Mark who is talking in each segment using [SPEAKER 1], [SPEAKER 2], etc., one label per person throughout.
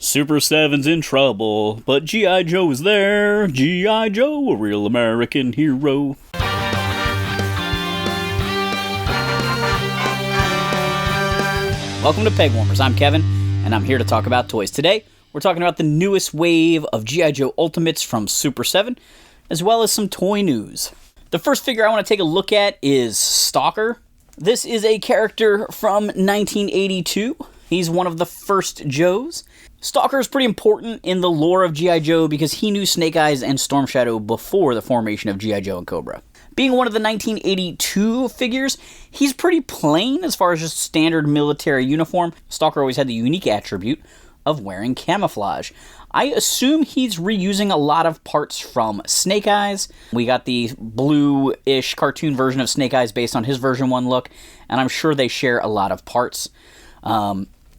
[SPEAKER 1] Super 7's in trouble, but G.I. Joe is there. G.I. Joe, a real American hero. Welcome to Pegwarmers. I'm Kevin, and I'm here to talk about toys. Today, we're talking about the newest wave of G.I. Joe Ultimates from Super 7, as well as some toy news. The first figure I want to take a look at is Stalker. This is a character from 1982. He's one of the first Joes. Stalker is pretty important in the lore of G.I. Joe because he knew Snake Eyes and Storm Shadow before the formation of G.I. Joe and Cobra. Being one of the 1982 figures, he's pretty plain as far as just standard military uniform. Stalker always had the unique attribute of wearing camouflage. I assume he's reusing a lot of parts from Snake Eyes. We got the blue-ish cartoon version of Snake Eyes based on his version 1 look, and I'm sure they share a lot of parts.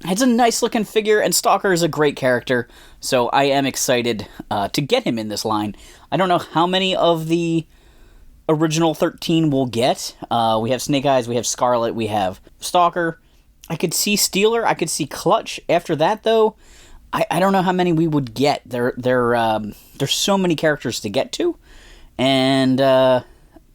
[SPEAKER 1] It's a nice-looking figure, and Stalker is a great character, so I am excited to get him in this line. I don't know how many of the original 13 we'll get. We have Snake Eyes, we have Scarlet, we have Stalker. I could see Steeler, I could see Clutch. After that, though, I don't know how many we would get. There's so many characters to get to, and a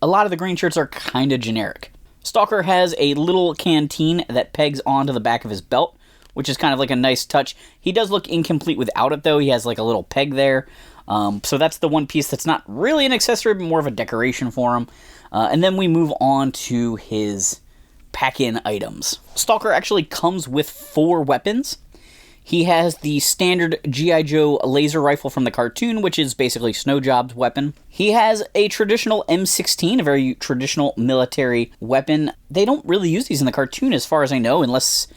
[SPEAKER 1] lot of the green shirts are kind of generic. Stalker has a little canteen that pegs onto the back of his belt, which is kind of like a nice touch. He does look incomplete without it, though. He has like a little peg there. So that's the one piece that's not really an accessory, but more of a decoration for him. And then we move on to his pack-in items. Stalker actually comes with 4 weapons. He has the standard G.I. Joe laser rifle from the cartoon, which is basically Snowjob's weapon. He has a traditional M16, a very traditional military weapon. They don't really use these in the cartoon as far as I know, unless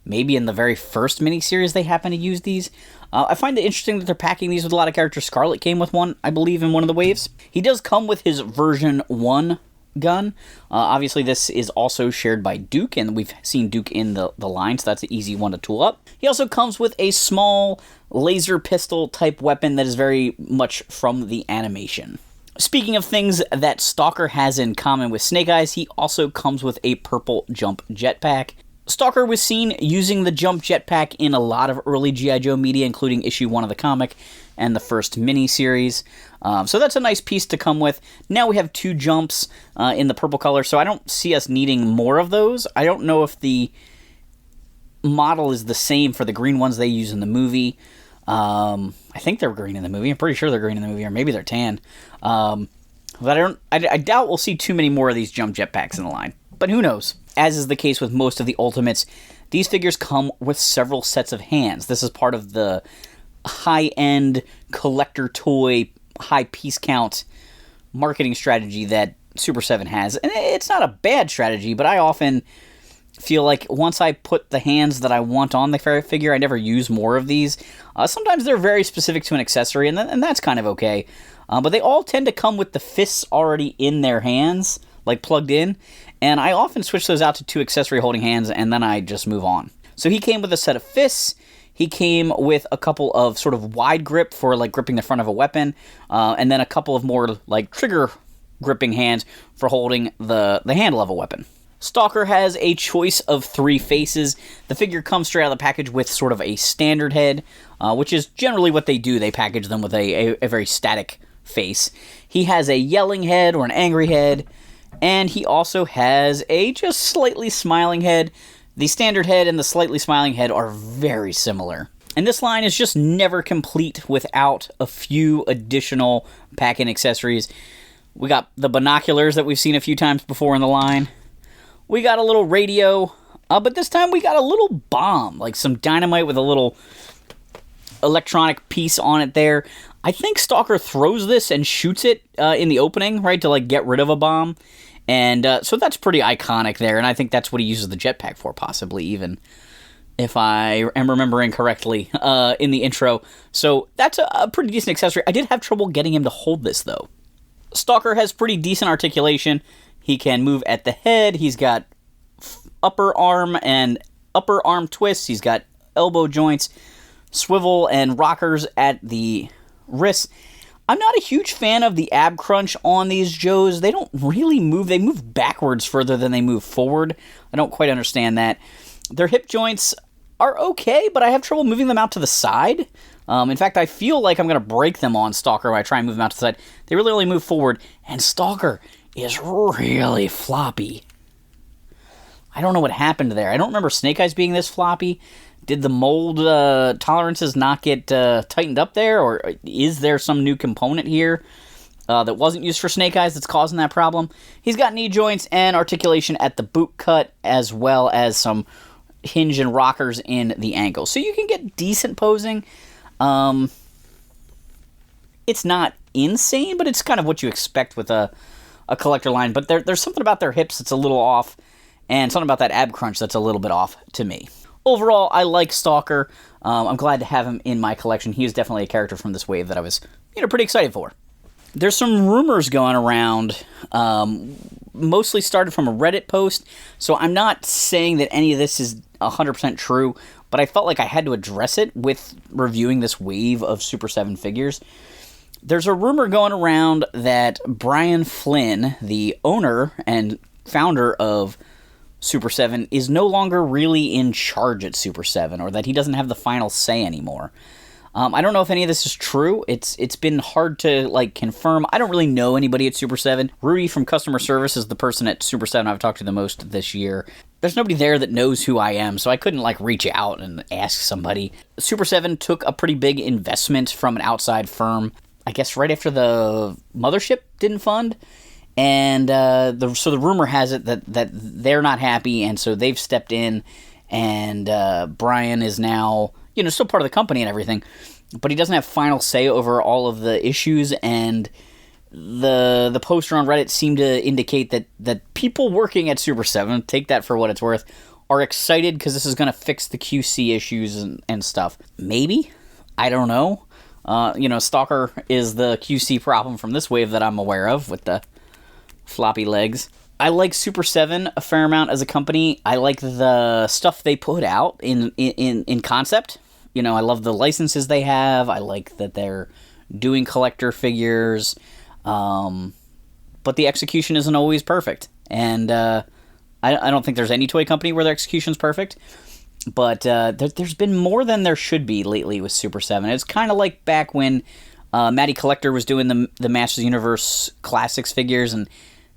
[SPEAKER 1] maybe in the very first miniseries they happen to use these. I find it interesting that they're packing these with a lot of characters. Scarlet came with one, I believe, in one of the waves. He does come with his version 1 gun. Obviously, this is also shared by Duke, and we've seen Duke in the line, so that's an easy one to tool up. He also comes with a small laser pistol type weapon that is very much from the animation. Speaking of things that Stalker has in common with Snake Eyes, he also comes with a purple jump jetpack. Stalker was seen using the jump jetpack in a lot of early G.I. Joe media, including issue 1 of the comic and the first mini-series. So that's a nice piece to come with. Now we have 2 jumps in the purple color, so I don't see us needing more of those. I don't know if the model is the same for the green ones they use in the movie. I think they're green in the movie. I'm pretty sure they're green in the movie, or maybe they're tan. But I doubt we'll see too many more of these jump jetpacks in the line. But who knows? As is the case with most of the Ultimates, these figures come with several sets of hands. This is part of the high-end collector toy, high piece count marketing strategy that Super 7 has. And it's not a bad strategy, but I often feel like once I put the hands that I want on the figure, I never use more of these. Sometimes they're very specific to an accessory, and that's kind of okay. But they all tend to come with the fists already in their hands, like plugged in. And I often switch those out to 2 accessory holding hands, and then I just move on. So he came with a set of fists. He came with a couple of sort of wide grip for like gripping the front of a weapon, and then a couple of more like trigger gripping hands for holding the handle of a weapon. Stalker has a choice of 3 faces. The figure comes straight out of the package with sort of a standard head, which is generally what they do. They package them with a very static face. He has a yelling head or an angry head, and he also has a just slightly smiling head. The standard head and the slightly smiling head are very similar. And this line is just never complete without a few additional pack-in accessories. We got the binoculars that we've seen a few times before in the line. We got a little radio, but this time we got a little bomb, like some dynamite with a little electronic piece on it there. I think Stalker throws this and shoots it in the opening, right, to like get rid of a bomb. And so that's pretty iconic there, and I think that's what he uses the jetpack for, possibly, even, if I am remembering correctly, in the intro. So that's a pretty decent accessory. I did have trouble getting him to hold this, though. Stalker has pretty decent articulation. He can move at the head. He's got upper arm twists. He's got elbow joints, swivel, and rockers at the wrists. I'm not a huge fan of the ab crunch on these Joes. They don't really move. They move backwards further than they move forward. I don't quite understand that. Their hip joints are okay, but I have trouble moving them out to the side. In fact, I feel like I'm going to break them on Stalker when I try and move them out to the side. They really only move forward, and Stalker is really floppy. I don't know what happened there. I don't remember Snake Eyes being this floppy. Did the mold tolerances not get tightened up there, or is there some new component here that wasn't used for Snake Eyes that's causing that problem? He's got knee joints and articulation at the boot cut, as well as some hinge and rockers in the ankle. So you can get decent posing. It's not insane, but it's kind of what you expect with a collector line. But there's something about their hips that's a little off, and something about that ab crunch that's a little bit off to me. Overall, I like Stalker. I'm glad to have him in my collection. He is definitely a character from this wave that I was, pretty excited for. There's some rumors going around, mostly started from a Reddit post, so I'm not saying that any of this is 100% true, but I felt like I had to address it with reviewing this wave of Super 7 figures. There's a rumor going around that Brian Flynn, the owner and founder of Super 7, is no longer really in charge at Super 7, or that he doesn't have the final say anymore. I don't know if any of this is true. It's been hard to, confirm. I don't really know anybody at Super 7. Rudy from customer service is the person at Super 7 I've talked to the most this year. There's nobody there that knows who I am, so I couldn't, reach out and ask somebody. Super 7 took a pretty big investment from an outside firm, I guess right after the mothership didn't fund. And so the rumor has it that they're not happy, and so they've stepped in, and Brian is now, still part of the company and everything, but he doesn't have final say over all of the issues, and the poster on Reddit seemed to indicate that people working at Super 7, take that for what it's worth, are excited because this is going to fix the QC issues and stuff. Maybe? I don't know. Stalker is the QC problem from this wave that I'm aware of, with the floppy legs. I like Super 7 a fair amount as a company. I like the stuff they put out in concept. I love the licenses they have. I like that they're doing collector figures. But the execution isn't always perfect. And I don't think there's any toy company where their execution's perfect. But there's been more than there should be lately with Super 7. It's kind of like back when Matty Collector was doing the Masters Universe Classics figures, and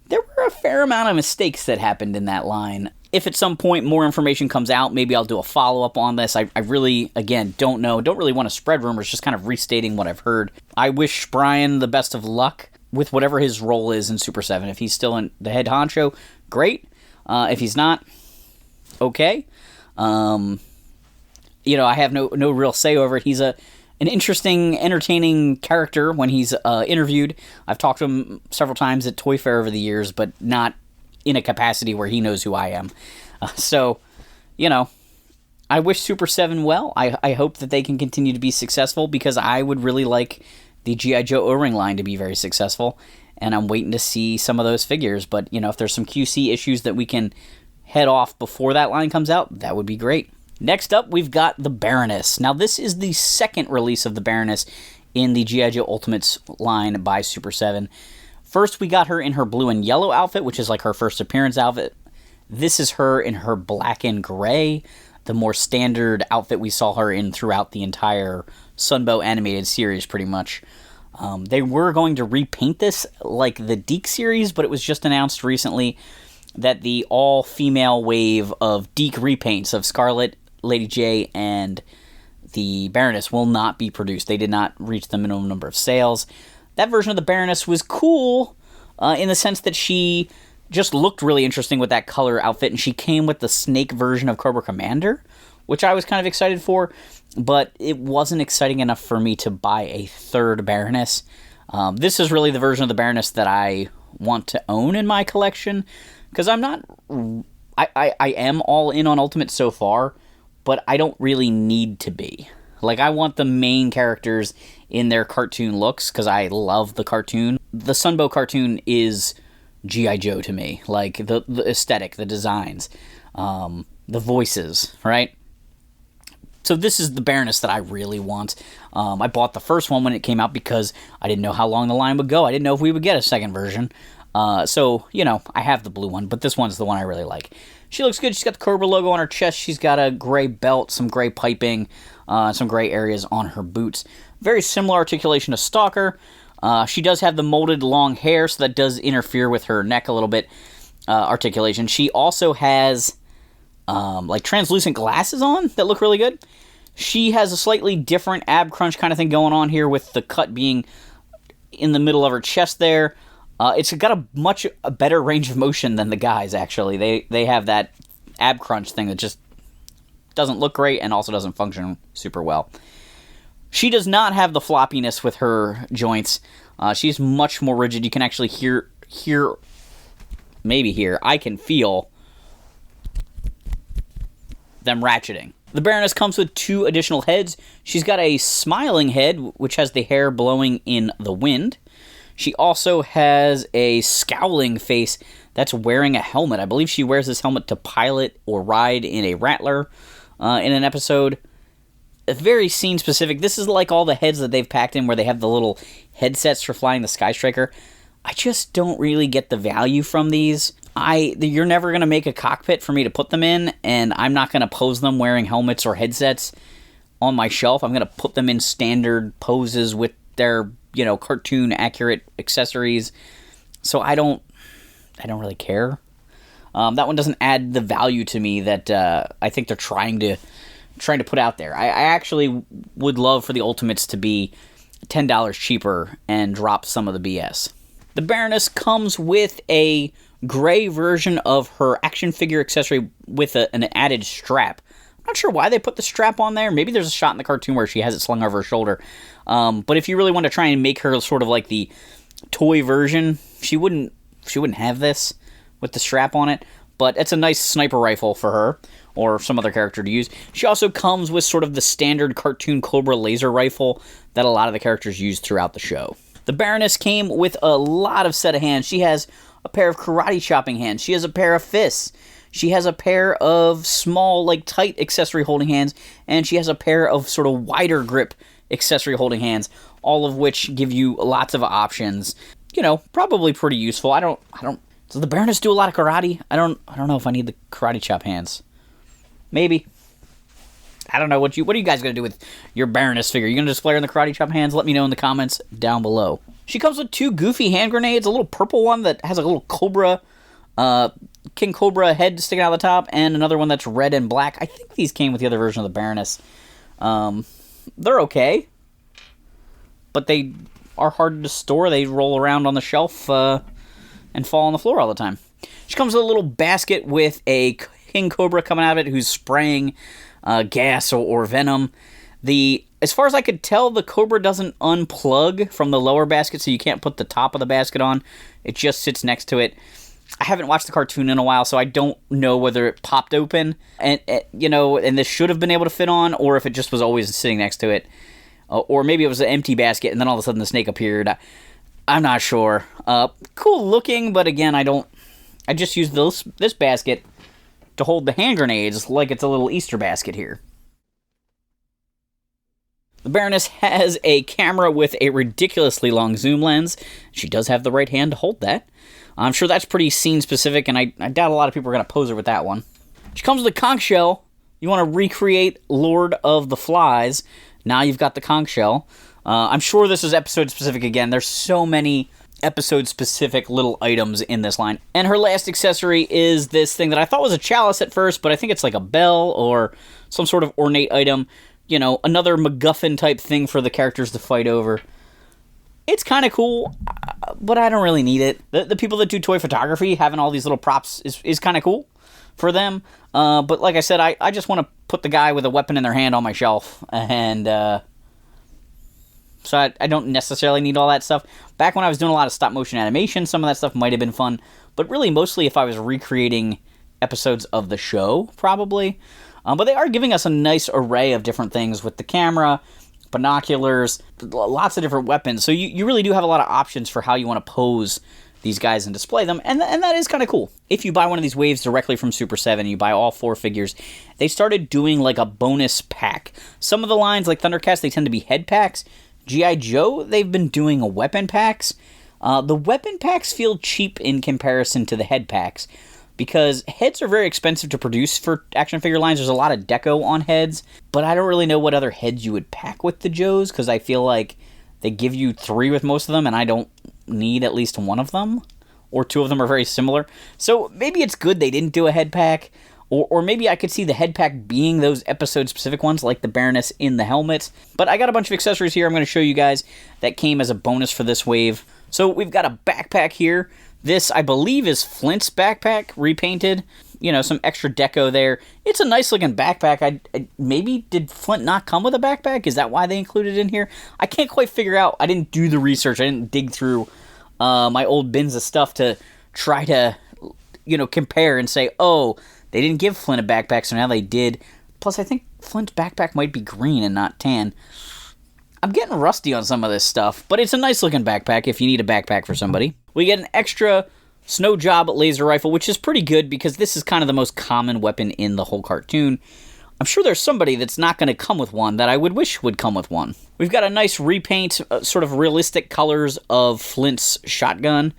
[SPEAKER 1] there were a fair amount of mistakes that happened in that line. If at some point more information comes out, maybe I'll do a follow-up on this. I really, again, don't know. Don't really want to spread rumors, just kind of restating what I've heard. I wish Brian the best of luck with whatever his role is in Super 7. If he's still in the head honcho, great. If he's not, okay. I have no real say over it. He's an interesting, entertaining character when he's interviewed. I've talked to him several times at Toy Fair over the years, but not in a capacity where he knows who I am. I wish Super 7 well. I hope that they can continue to be successful, because I would really like the G.I. Joe O-Ring line to be very successful, and I'm waiting to see some of those figures. But, if there's some QC issues that we can head off before that line comes out, that would be great. Next up, we've got the Baroness. Now, this is the second release of the Baroness in the G.I. Joe Ultimates line by Super 7. First, we got her in her blue and yellow outfit, which is like her first appearance outfit. This is her in her black and gray, the more standard outfit we saw her in throughout the entire Sunbow animated series, pretty much. They were going to repaint this like the Deke series, but it was just announced recently that the all-female wave of Deke repaints of Scarlet, Lady J, and the Baroness will not be produced. They did not reach the minimum number of sales. That version of the Baroness was cool in the sense that she just looked really interesting with that color outfit, and she came with the snake version of Cobra Commander, which I was kind of excited for, but it wasn't exciting enough for me to buy a third Baroness. This is really the version of the Baroness that I want to own in my collection, because I'm not... I am all in on Ultimate so far, but I don't really need to be. I want the main characters in their cartoon looks, because I love the cartoon. The Sunbow cartoon is G.I. Joe to me. The aesthetic, the designs, the voices, right? So this is the Baroness that I really want. I bought the first one when it came out because I didn't know how long the line would go. I didn't know if we would get a second version. So, you know, I have the blue one, but this one's the one I really like. She looks good. She's got the Cobra logo on her chest. She's got a gray belt, some gray piping, some gray areas on her boots. Very similar articulation to Stalker. She does have the molded long hair, so that does interfere with her neck a little bit, articulation. She also has, like, translucent glasses on that look really good. She has a slightly different ab crunch kind of thing going on here with the cut being in the middle of her chest there. It's got a much better range of motion than the guys, actually. They have that ab crunch thing that just doesn't look great and also doesn't function super well. She does not have the floppiness with her joints. She's much more rigid. You can actually hear, I can feel them ratcheting. The Baroness comes with 2 additional heads. She's got a smiling head, which has the hair blowing in the wind. She also has a scowling face that's wearing a helmet. I believe she wears this helmet to pilot or ride in a Rattler in an episode. Very scene-specific. This is like all the heads that they've packed in where they have the little headsets for flying the Sky Striker. I just don't really get the value from these. You're never going to make a cockpit for me to put them in, and I'm not going to pose them wearing helmets or headsets on my shelf. I'm going to put them in standard poses with their, you know, cartoon accurate accessories. So I don't really care. That one doesn't add the value to me that I think they're trying to put out there. I actually would love for the Ultimates to be $10 cheaper and drop some of the BS. The Baroness comes with a gray version of her action figure accessory with an added strap. I'm not sure why they put the strap on there. Maybe there's a shot in the cartoon where she has it slung over her shoulder. But if you really want to try and make her sort of like the toy version, she wouldn't have this with the strap on it. But it's a nice sniper rifle for her or some other character to use. She also comes with sort of the standard cartoon Cobra laser rifle that a lot of the characters use throughout the show. The Baroness came with a lot of set of hands. She has a pair of karate chopping hands. She has a pair of fists. She has a pair of small, like, tight accessory holding hands. And she has a pair of sort of wider grip accessory holding hands, all of which give you lots of options. You know, probably pretty useful. I don't. Does the Baroness do a lot of karate? I don't know if I need the karate chop hands. Maybe. I don't know what are you guys gonna do with your Baroness figure? You gonna display her in the karate chop hands? Let me know in the comments down below. She comes with 2 goofy hand grenades, a little purple one that has a little Cobra, King Cobra head sticking out of the top, and another one that's red and black. I think these came with the other version of the Baroness. They're okay, but they are hard to store. They roll around on the shelf and fall on the floor all the time. She comes with a little basket with a King Cobra coming out of it who's spraying gas or venom. As far as I could tell, the Cobra doesn't unplug from the lower basket, so you can't put the top of the basket on. It just sits next to it. I haven't watched the cartoon in a while, so I don't know whether it popped open and this should have been able to fit on, or if it just was always sitting next to it, or maybe it was an empty basket and then all of a sudden the snake appeared. I'm not sure. Cool looking, but again, I just use this basket to hold the hand grenades like it's a little Easter basket here. The Baroness has a camera with a ridiculously long zoom lens. She does have the right hand to hold that. I'm sure that's pretty scene-specific, and I doubt a lot of people are going to pose her with that one. She comes with a conch shell. You want to recreate Lord of the Flies. Now you've got the conch shell. I'm sure this is episode-specific again. There's so many episode-specific little items in this line. And her last accessory is this thing that I thought was a chalice at first, but I think it's like a bell or some sort of ornate item. You know, another MacGuffin-type thing for the characters to fight over. It's kind of cool, but I don't really need it. The people that do toy photography, having all these little props is kind of cool for them. But like I said, I just want to put the guy with a weapon in their hand on my shelf. And so I don't necessarily need all that stuff. Back when I was doing a lot of stop-motion animation, some of that stuff might have been fun. But really, mostly if I was recreating episodes of the show, probably. But they are giving us a nice array of different things with the camera, binoculars, lots of different weapons. So you really do have a lot of options for how you want to pose these guys and display them, and that is kind of cool. If you buy one of these waves directly from Super 7, you buy all 4 figures, they started doing like a bonus pack. Some of the lines, like Thundercats, they tend to be head packs. G.I. Joe, they've been doing weapon packs. The weapon packs feel cheap in comparison to the head packs, because heads are very expensive to produce for action figure lines. There's a lot of deco on heads, but I don't really know what other heads you would pack with the Joes, because I feel like they give you 3 with most of them, and I don't need at least one of them, or 2 of them are very similar. So maybe it's good they didn't do a head pack, or maybe I could see the head pack being those episode-specific ones, like the Baroness in the helmet. But I got a bunch of accessories here I'm going to show you guys that came as a bonus for this wave. So we've got a backpack here. This, I believe, is Flint's backpack, repainted. You know, some extra deco there. It's a nice-looking backpack. Maybe, did Flint not come with a backpack? Is that why they included it in here? I can't quite figure out. I didn't do the research. I didn't dig through my old bins of stuff to try to, you know, compare and say, oh, they didn't give Flint a backpack, so now they did. Plus, I think Flint's backpack might be green and not tan. I'm getting rusty on some of this stuff, but it's a nice-looking backpack if you need a backpack for somebody. We get an extra snow job laser rifle, which is pretty good because this is kind of the most common weapon in the whole cartoon. I'm sure there's somebody that's not going to come with one that I would wish would come with one. We've got a nice repaint, sort of realistic colors of Flint's shotgun.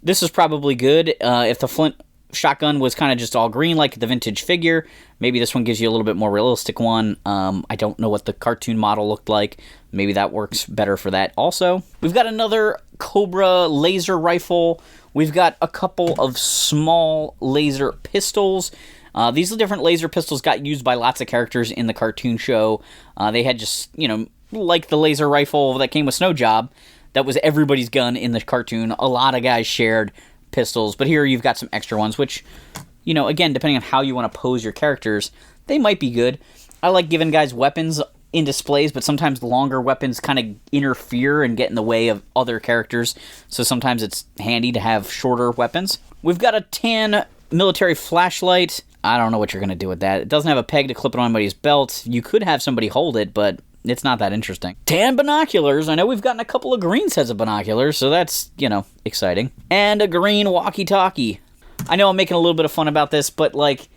[SPEAKER 1] This is probably good. If the Flint shotgun was kind of just all green like the vintage figure, maybe this one gives you a little bit more realistic one. I don't know what the cartoon model looked like. Maybe that works better for that also. We've got another Cobra laser rifle. We've got a couple of small laser pistols. These different laser pistols got used by lots of characters in the cartoon show. They had just, you know, like the laser rifle that came with Snow Job, that was everybody's gun in the cartoon. A lot of guys shared pistols, but here you've got some extra ones, which, you know, again, depending on how you want to pose your characters, they might be good. I like giving guys weapons in displays, but sometimes longer weapons kind of interfere and get in the way of other characters, so sometimes it's handy to have shorter weapons. We've got a tan military flashlight. I don't know what you're going to do with that. It doesn't have a peg to clip it on anybody's belt. You could have somebody hold it, but it's not that interesting. Tan binoculars. I know we've gotten a couple of green sets of binoculars, so that's, you know, exciting. And a green walkie-talkie. I know I'm making a little bit of fun about this, but, like,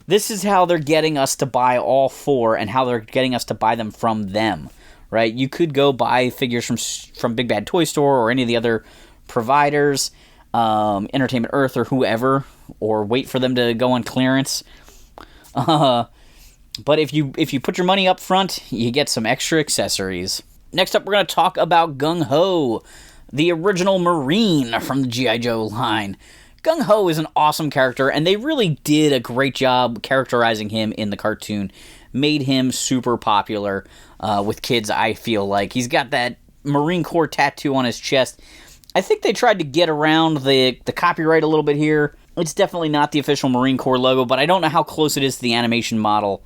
[SPEAKER 1] this is how they're getting us to buy all 4 and how they're getting us to buy them from them, right? You could go buy figures from Big Bad Toy Store or any of the other providers, Entertainment Earth or whoever, or wait for them to go on clearance. But if you put your money up front, you get some extra accessories. Next up, we're going to talk about Gung-Ho, the original Marine from the G.I. Joe line. Gung-Ho is an awesome character, and they really did a great job characterizing him in the cartoon. Made him super popular with kids, I feel like. He's got that Marine Corps tattoo on his chest. I think they tried to get around the copyright a little bit here. It's definitely not the official Marine Corps logo, but I don't know how close it is to the animation model.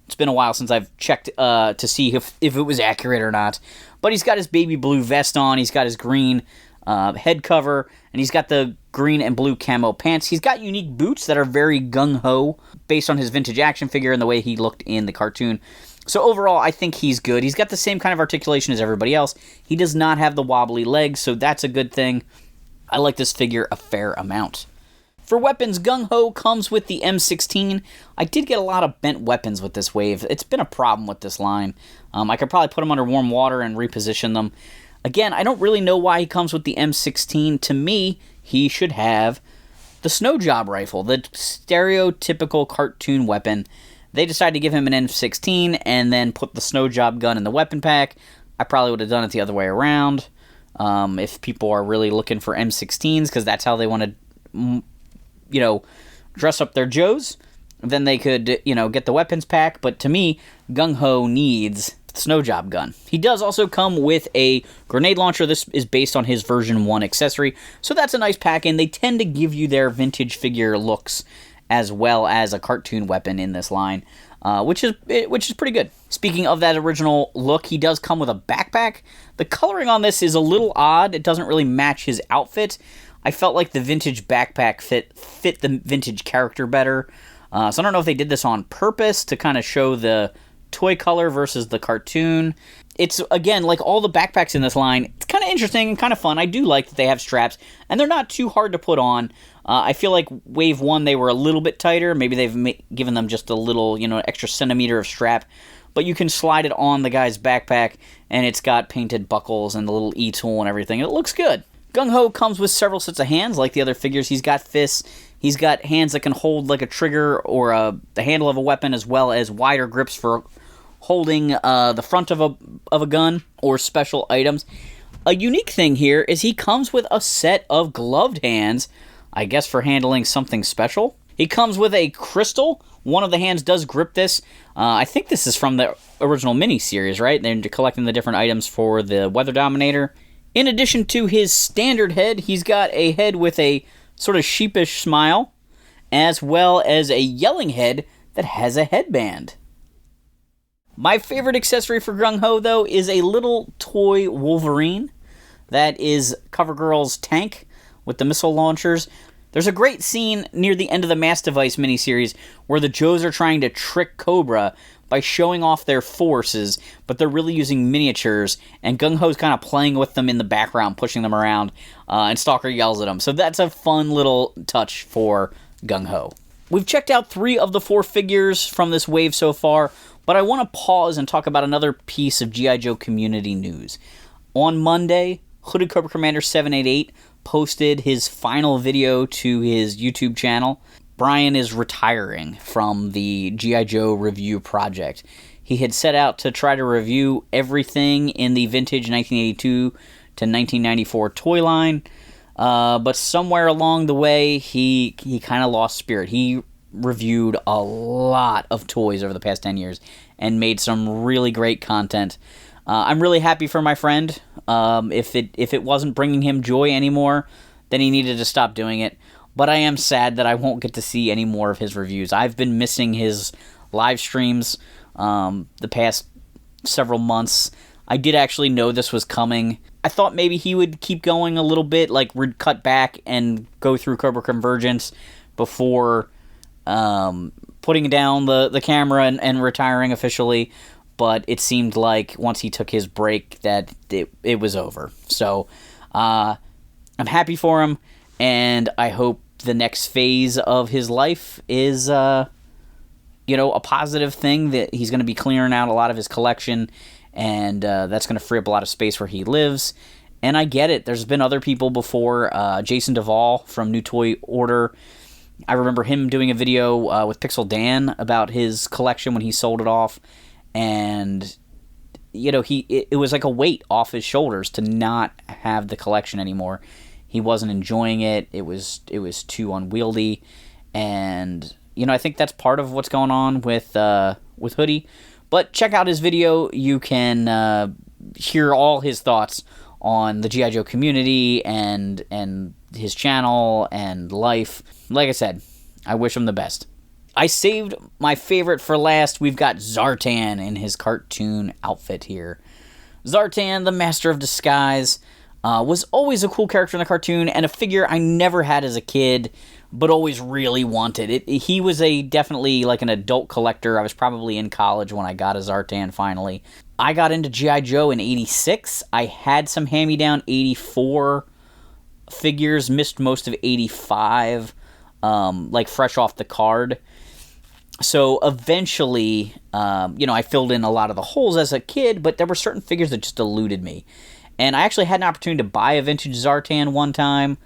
[SPEAKER 1] It's been a while since I've checked to see if it was accurate or not. But he's got his baby blue vest on, he's got his green head cover, and he's got the green and blue camo pants. He's got unique boots that are very Gung-Ho, based on his vintage action figure and the way he looked in the cartoon. So overall, I think he's good. He's got the same kind of articulation as everybody else. He does not have the wobbly legs, so that's a good thing. I like this figure a fair amount. For weapons, Gung-Ho comes with the M16. I did get a lot of bent weapons with this wave. It's been a problem with this line. I could probably put them under warm water and reposition them. Again, I don't really know why he comes with the M16. To me, he should have the Snow Job rifle, the stereotypical cartoon weapon. They decided to give him an M16 and then put the Snow Job gun in the weapon pack. I probably would have done it the other way around. If people are really looking for M16s, because that's how they want to, you know, dress up their Joes, then they could, you know, get the weapons pack. But to me, Gung-Ho needs the Snow Job gun. He does also come with a grenade launcher. This is based on his version 1 accessory, so that's a nice pack, and they tend to give you their vintage figure looks as well as a cartoon weapon in this line, which is pretty good. Speaking of that original look, he does come with a backpack. The coloring on this is a little odd. It doesn't really match his outfit. I felt like the vintage backpack fit the vintage character better. So I don't know if they did this on purpose to kind of show the toy color versus the cartoon. It's, again, like all the backpacks in this line, it's kind of interesting and kind of fun. I do like that they have straps, and they're not too hard to put on. I feel like Wave 1, they were a little bit tighter. Maybe they've given them just a little, you know, extra centimeter of strap. But you can slide it on the guy's backpack, and it's got painted buckles and the little E-tool and everything. It looks good. Gung-Ho comes with several sets of hands, like the other figures. He's got fists, he's got hands that can hold like a trigger or the handle of a weapon, as well as wider grips for holding the front of a gun or special items. A unique thing here is he comes with a set of gloved hands, I guess for handling something special. He comes with a crystal. One of the hands does grip this. I think this is from the original mini-series, right? They're collecting the different items for the Weather Dominator. In addition to his standard head, he's got a head with a sort of sheepish smile, as well as a yelling head that has a headband. My favorite accessory for Gung-Ho, though, is a little toy Wolverine. That is CoverGirl's tank with the missile launchers. There's a great scene near the end of the Mass Device miniseries where the Joes are trying to trick Cobra by showing off their forces, but they're really using miniatures, and Gung-Ho's kind of playing with them in the background, pushing them around, and Stalker yells at him. So that's a fun little touch for Gung-Ho. We've checked out 3 of the 4 figures from this wave so far, but I want to pause and talk about another piece of G.I. Joe community news. On Monday, Hooded Cobra Commander 788 posted his final video to his YouTube channel. Brian is retiring from the G.I. Joe review project. He had set out to try to review everything in the vintage 1982 to 1994 toy line, but somewhere along the way, he kind of lost spirit. He reviewed a lot of toys over the past 10 years and made some really great content. I'm really happy for my friend. If it wasn't bringing him joy anymore, then he needed to stop doing it. But I am sad that I won't get to see any more of his reviews. I've been missing his live streams the past several months. I did actually know this was coming. I thought maybe he would keep going a little bit, like we'd cut back and go through Cobra Convergence before putting down the camera and retiring officially. But it seemed like once he took his break that it was over. So I'm happy for him, and I hope the next phase of his life is a positive thing, that he's going to be clearing out a lot of his collection, and that's going to free up a lot of space where he lives. And I get it. There's been other people before. Jason Duvall from New Toy Order. I remember him doing a video with Pixel Dan about his collection when he sold it off. And, it was like a weight off his shoulders to not have the collection anymore. He wasn't enjoying it. It was too unwieldy. And, I think that's part of what's going on with Hoodie. But check out his video. You can hear all his thoughts on the G.I. Joe community and his channel and life. Like I said, I wish him the best. I saved my favorite for last. We've got Zartan in his cartoon outfit here. Zartan, the Master of Disguise, was always a cool character in the cartoon and a figure I never had as a kid, but always really wanted. He was definitely like an adult collector. I was probably in college when I got a Zartan finally. I got into G.I. Joe in 86. I had some hand-me-down 84 figures, missed most of 85, like fresh off the card. So eventually, I filled in a lot of the holes as a kid, but there were certain figures that just eluded me. And I actually had an opportunity to buy a vintage Zartan one time,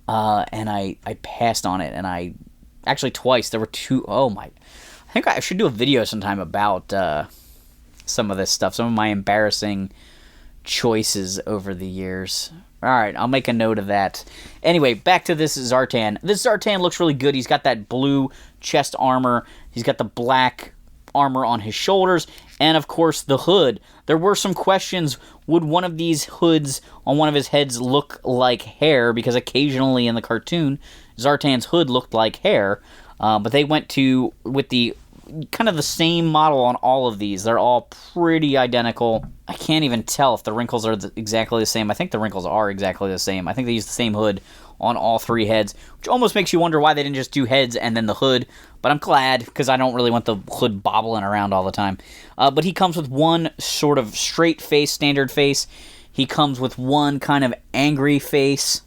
[SPEAKER 1] and I passed on it. And I actually twice. There were 2. Oh my! I think I should do a video sometime about some of this stuff, some of my embarrassing choices over the years. All right, I'll make a note of that. Anyway, back to this Zartan. This Zartan looks really good. He's got that blue chest armor. He's got the black armor on his shoulders. And, of course, the hood. There were some questions. Would one of these hoods on one of his heads look like hair? Because occasionally in the cartoon, Zartan's hood looked like hair. But they went with the kind of the same model on all of these. They're all pretty identical. I can't even tell if the wrinkles are exactly the same. I think the wrinkles are exactly the same. I think they use the same hood on all 3 heads, which almost makes you wonder why they didn't just do heads and then the hood. But I'm glad, because I don't really want the hood bobbling around all the time. But he comes with one sort of straight face, standard face. He comes with one kind of angry face,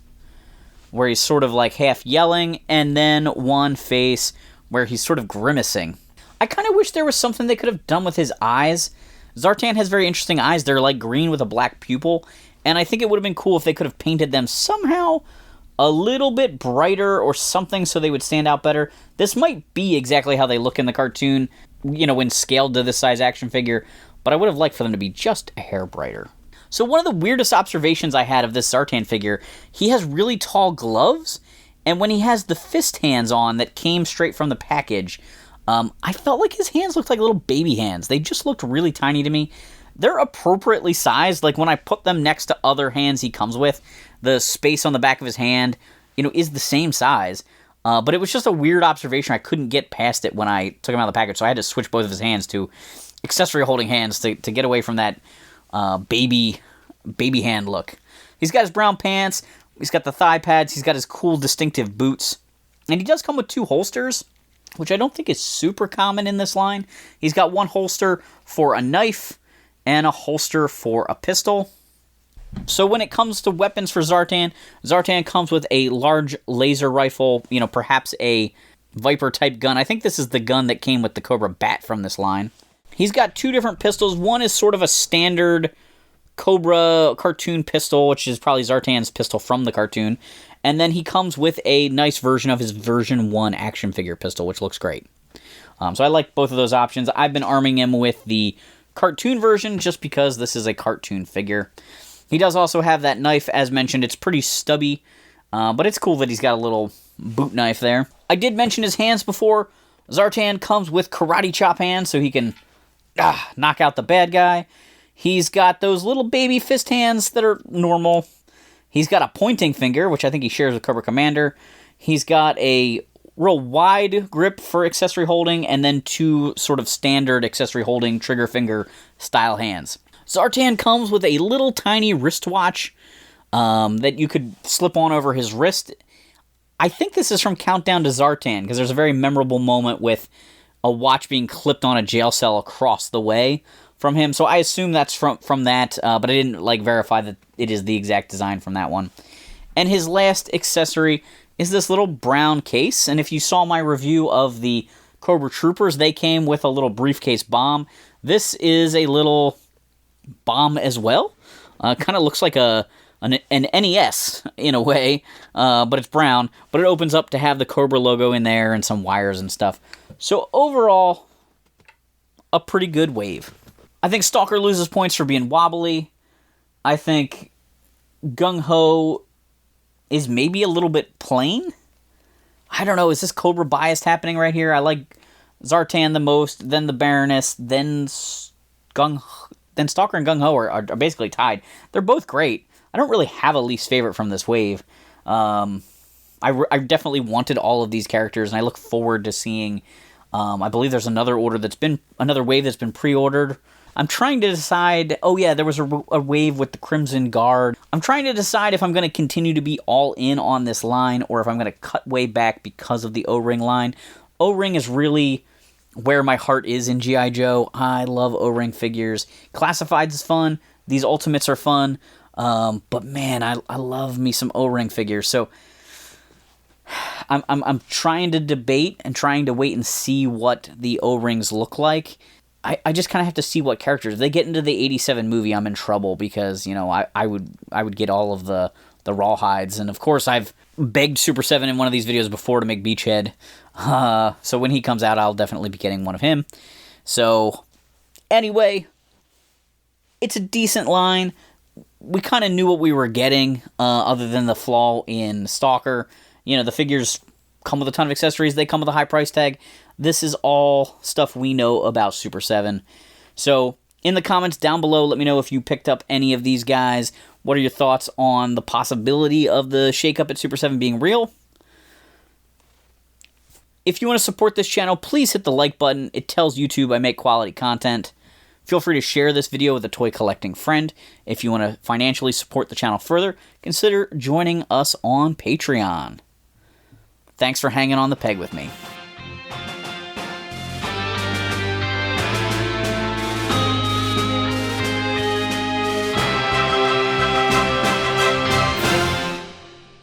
[SPEAKER 1] where he's sort of like half yelling, and then one face where he's sort of grimacing. I kind of wish there was something they could have done with his eyes. Zartan has very interesting eyes. They're like green with a black pupil, and I think it would have been cool if they could have painted them somehow a little bit brighter or something so they would stand out better. This might be exactly how they look in the cartoon, you know, when scaled to this size action figure, but I would have liked for them to be just a hair brighter. So one of the weirdest observations I had of this Zartan figure, he has really tall gloves, and when he has the fist hands on that came straight from the package, I felt like his hands looked like little baby hands. They just looked really tiny to me. They're appropriately sized. Like when I put them next to other hands he comes with, the space on the back of his hand, you know, is the same size. But it was just a weird observation. I couldn't get past it when I took him out of the package, so I had to switch both of his hands to accessory holding hands to get away from that baby hand look. He's got his brown pants. He's got the thigh pads. He's got his cool, distinctive boots. And he does come with 2 holsters, which I don't think is super common in this line. He's got one holster for a knife and a holster for a pistol. So when it comes to weapons for Zartan, Zartan comes with a large laser rifle, you know, perhaps a Viper-type gun. I think this is the gun that came with the Cobra Bat from this line. He's got 2 different pistols. One is sort of a standard Cobra cartoon pistol, which is probably Zartan's pistol from the cartoon. And then he comes with a nice version of his version 1 action figure pistol, which looks great. So I like both of those options. I've been arming him with the cartoon version just because this is a cartoon figure. He does also have that knife, as mentioned. It's pretty stubby, but it's cool that he's got a little boot knife there. I did mention his hands before. Zartan comes with karate chop hands, so he can knock out the bad guy. He's got those little baby fist hands that are normal. He's got a pointing finger, which I think he shares with Cobra Commander. He's got a real wide grip for accessory holding, and then 2 sort of standard accessory holding trigger finger style hands. Zartan comes with a little tiny wristwatch that you could slip on over his wrist. I think this is from Countdown to Zartan, because there's a very memorable moment with a watch being clipped on a jail cell across the way from him. So I assume that's from that, but I didn't verify that it is the exact design from that one. And his last accessory is this little brown case. And if you saw my review of the Cobra Troopers, they came with a little briefcase bomb. This is a little bomb as well. Kind of looks like an NES in a way, but it's brown. But it opens up to have the Cobra logo in there and some wires and stuff. So overall, a pretty good wave. I think Stalker loses points for being wobbly. I think Gung-Ho is maybe a little bit plain. I don't know, is this Cobra biased happening right here? I like Zartan the most, then the Baroness, then Stalker and Gung-Ho are basically tied. They're both great. I don't really have a least favorite from this wave. I definitely wanted all of these characters, and I look forward to seeing. I believe there's another wave that's been pre-ordered. I'm trying to decide. Oh yeah, there was a wave with the Crimson Guard. I'm trying to decide if I'm going to continue to be all in on this line, or if I'm going to cut way back because of the O-Ring line. O-Ring is really where my heart is in G.I. Joe. I love O-Ring figures. Classifieds is fun. These Ultimates are fun. But man, I love me some O-Ring figures. So I'm trying to debate and trying to wait and see what the O-Rings look like. I just kind of have to see what characters. If they get into the 87 movie, I'm in trouble because, you know, I would get all of the rawhides. And of course, I've begged Super7 in one of these videos before to make Beachhead. So when he comes out, I'll definitely be getting one of him. So anyway, it's a decent line. We kind of knew what we were getting, other than the flaw in Stalker. You know, the figures come with a ton of accessories. They come with a high price tag. This is all stuff we know about Super 7. So in the comments down below, let me know if you picked up any of these guys. What are your thoughts on the possibility of the shakeup at Super 7 being real? If you want to support this channel, please hit the like button. It tells YouTube I make quality content. Feel free to share this video with a toy collecting friend. If you want to financially support the channel further, consider joining us on Patreon. Thanks for hanging on the peg with me.